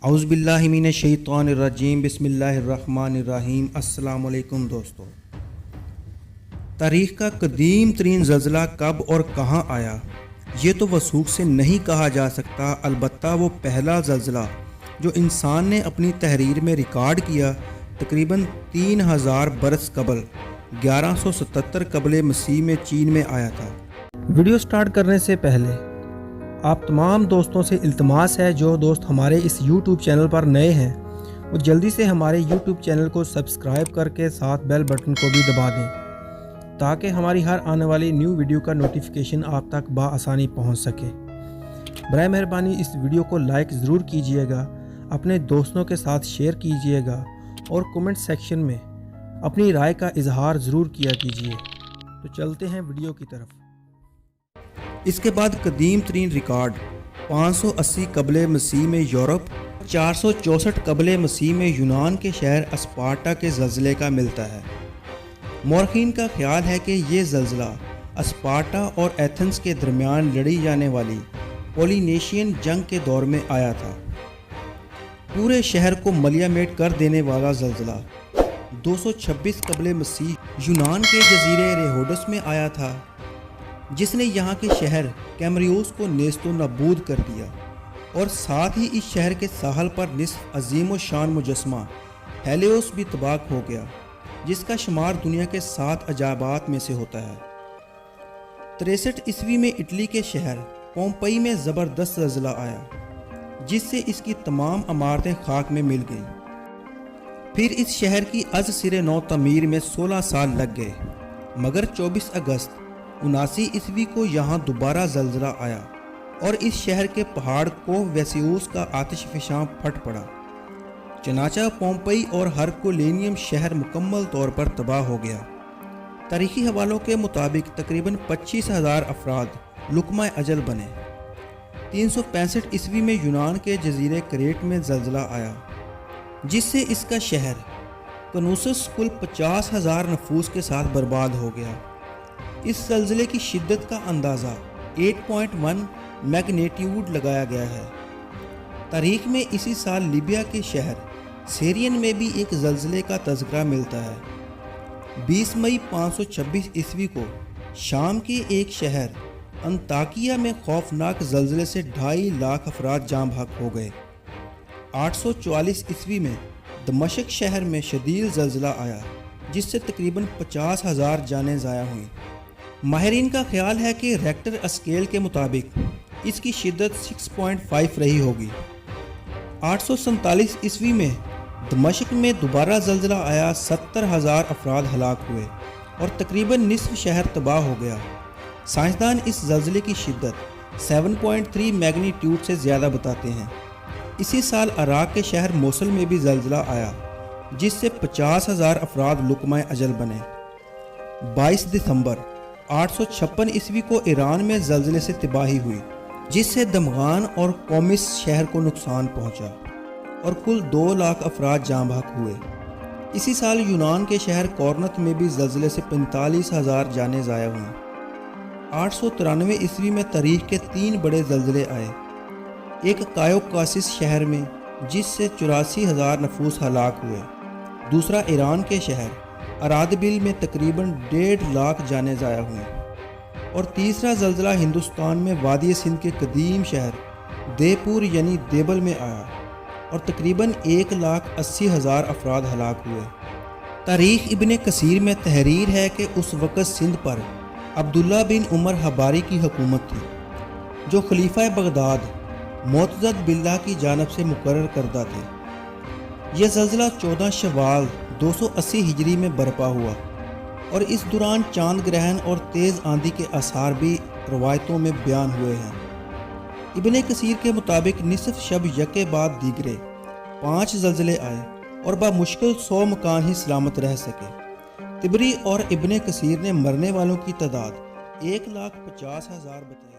اعوذ باللہ من الشیطان الرجیم بسم اللہ الرحمن الرحیم۔ السلام علیکم دوستو۔ تاریخ کا قدیم ترین زلزلہ کب اور کہاں آیا یہ تو وثوق سے نہیں کہا جا سکتا، البتہ وہ پہلا زلزلہ جو انسان نے اپنی تحریر میں ریکارڈ کیا تقریباً 3000 برس قبل 1177 قبل مسیح میں چین میں آیا تھا۔ ویڈیو سٹارٹ کرنے سے پہلے آپ تمام دوستوں سے التماس ہے، جو دوست ہمارے اس یوٹیوب چینل پر نئے ہیں وہ جلدی سے ہمارے یوٹیوب چینل کو سبسکرائب کر کے ساتھ بیل بٹن کو بھی دبا دیں تاکہ ہماری ہر آنے والی نیو ویڈیو کا نوٹیفیکیشن آپ تک بآسانی پہنچ سکے۔ برائے مہربانی اس ویڈیو کو لائک ضرور کیجئے گا، اپنے دوستوں کے ساتھ شیئر کیجئے گا اور کومنٹ سیکشن میں اپنی رائے کا اظہار ضرور کیا کیجئے۔ تو چلتے ہیں ویڈیو کی طرف۔ اس کے بعد قدیم ترین ریکارڈ 580 قبل مسیح میں یورپ، 464 قبل مسیح میں یونان کے شہر اسپارٹا کے زلزلے کا ملتا ہے۔ مورخین کا خیال ہے کہ یہ زلزلہ اسپارٹا اور ایتھنز کے درمیان لڑی جانے والی پولینیشین جنگ کے دور میں آیا تھا۔ پورے شہر کو ملیہ میٹ کر دینے والا زلزلہ 226 قبل مسیح یونان کے جزیرے ریہوڈس میں آیا تھا، جس نے یہاں کے شہر کیمریوس کو نیست و نابود کر دیا اور ساتھ ہی اس شہر کے ساحل پر نصف عظیم و شان مجسمہ ہیلیوس بھی تباہ ہو گیا، جس کا شمار دنیا کے 7 عجائبات میں سے ہوتا ہے۔ 63 عیسوی میں اٹلی کے شہر پومپئی میں زبردست زلزلہ آیا، جس سے اس کی تمام عمارتیں خاک میں مل گئیں۔ پھر اس شہر کی از سر نو تعمیر میں 16 سال لگ گئے، مگر 24 اگست 79 عیسوی کو یہاں دوبارہ زلزلہ آیا اور اس شہر کے پہاڑ کو ویسیوس کا آتش فشاں پھٹ پڑا، چنانچہ پومپئی اور ہرکولینیم شہر مکمل طور پر تباہ ہو گیا۔ تاریخی حوالوں کے مطابق تقریباً 25,000 افراد لقمہ اجل بنے۔ 365 عیسوی میں یونان کے جزیرے کریٹ میں زلزلہ آیا، جس سے اس کا شہر کنوسس کل 50,000 نفوس کے ساتھ برباد ہو گیا۔ اس زلزلے کی شدت کا اندازہ 8.1 میگنیٹیوڈ لگایا گیا ہے۔ تاریخ میں اسی سال لیبیا کے شہر سیرین میں بھی ایک زلزلے کا تذکرہ ملتا ہے۔ 20 مئی 526 عیسوی کو شام کے ایک شہر انطاکیہ میں خوفناک زلزلے سے 2.5 لاکھ افراد جاں بحق ہو گئے۔ 844 عیسوی میں دمشق شہر میں شدید زلزلہ آیا، جس سے تقریباً 50,000 جانیں ضائع ہوئیں۔ ماہرین کا خیال ہے کہ ریکٹر اسکیل کے مطابق اس کی شدت 6.5 رہی ہوگی۔ 847 عیسوی میں دمشق میں دوبارہ زلزلہ آیا، 70,000 افراد ہلاک ہوئے اور تقریباً نصف شہر تباہ ہو گیا۔ سائنسدان اس زلزلے کی شدت 7.3 میگنیٹیوڈ سے زیادہ بتاتے ہیں۔ اسی سال عراق کے شہر موصل میں بھی زلزلہ آیا، جس سے 50,000 افراد لقمہ اجل بنے۔ 22 دسمبر 856 عیسوی کو ایران میں زلزلے سے تباہی ہوئی، جس سے دمغان اور قومس شہر کو نقصان پہنچا اور کل 2 لاکھ افراد جاں بحق ہوئے۔ اسی سال یونان کے شہر کورنتھ میں بھی زلزلے سے 45,000 جانیں ضائع ہوئیں۔ 893 عیسوی میں تاریخ کے 3 بڑے زلزلے آئے، ایک کایوکاسس شہر میں جس سے 84,000 نفوس ہلاک ہوئے، دوسرا ایران کے شہر ارادبل میں تقریباً 1.5 لاکھ جانیں ضائع ہوئیں، اور تیسرا زلزلہ ہندوستان میں وادی سندھ کے قدیم شہر دے پور یعنی دیبل میں آیا اور تقریباً 1,80,000 افراد ہلاک ہوئے۔ تاریخ ابن کثیر میں تحریر ہے کہ اس وقت سندھ پر عبداللہ بن عمر حباری کی حکومت تھی، جو خلیفہ بغداد معتضد باللہ کی جانب سے مقرر کردہ تھے۔ یہ زلزلہ 14 شوال 280 ہجری میں برپا ہوا اور اس دوران چاند گرہن اور تیز آندھی کے آثار بھی روایتوں میں بیان ہوئے ہیں۔ ابن کثیر کے مطابق نصف شب یکے بعد دیگرے 5 زلزلے آئے اور بمشکل 100 مکان ہی سلامت رہ سکے۔ طبری اور ابن کثیر نے مرنے والوں کی تعداد 1,50,000 بتائی۔